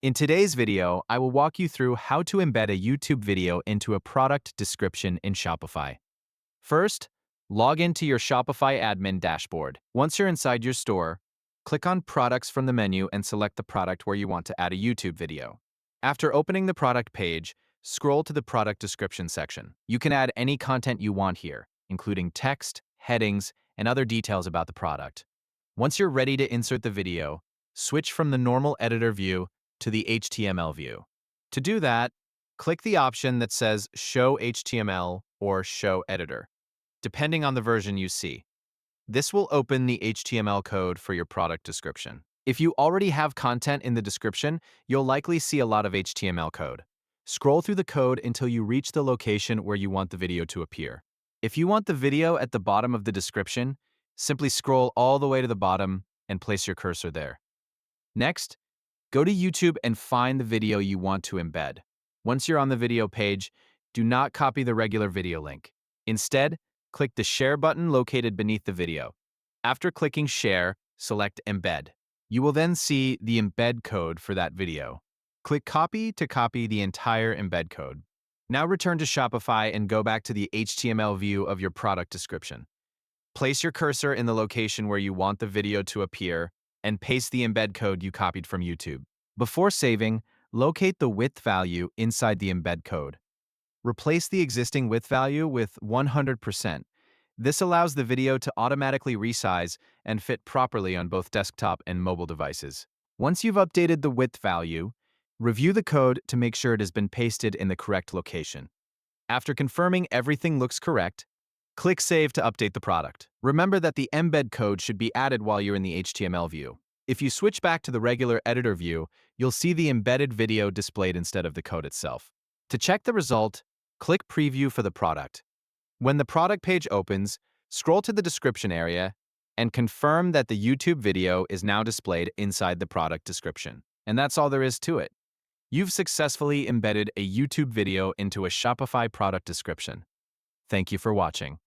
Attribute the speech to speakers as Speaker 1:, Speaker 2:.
Speaker 1: In today's video, I will walk you through how to embed a YouTube video into a product description in Shopify. First, log into your Shopify admin dashboard. Once you're inside your store, click on Products from the menu and select the product where you want to add a YouTube video. After opening the product page, scroll to the product description section. You can add any content you want here, including text, headings, and other details about the product. Once you're ready to insert the video, switch from the normal editor view to the HTML view. To do that, click the option that says Show HTML or Show Editor, depending on the version you see. This will open the HTML code for your product description. If you already have content in the description, you'll likely see a lot of HTML code. Scroll through the code until you reach the location where you want the video to appear. If you want the video at the bottom of the description, simply scroll all the way to the bottom and place your cursor there. Next, go to YouTube and find the video you want to embed. Once you're on the video page, do not copy the regular video link. Instead, click the Share button located beneath the video. After clicking Share, select Embed. You will then see the embed code for that video. Click Copy to copy the entire embed code. Now return to Shopify and go back to the HTML view of your product description. Place your cursor in the location where you want the video to appear and paste the embed code you copied from YouTube. Before saving, locate the width value inside the embed code. Replace the existing width value with 100%. This allows the video to automatically resize and fit properly on both desktop and mobile devices. Once you've updated the width value, review the code to make sure it has been pasted in the correct location. After confirming everything looks correct, click Save to update the product. Remember that the embed code should be added while you're in the HTML view. If you switch back to the regular editor view, you'll see the embedded video displayed instead of the code itself. To check the result, click Preview for the product. When the product page opens, scroll to the description area and confirm that the YouTube video is now displayed inside the product description. And that's all there is to it. You've successfully embedded a YouTube video into a Shopify product description. Thank you for watching.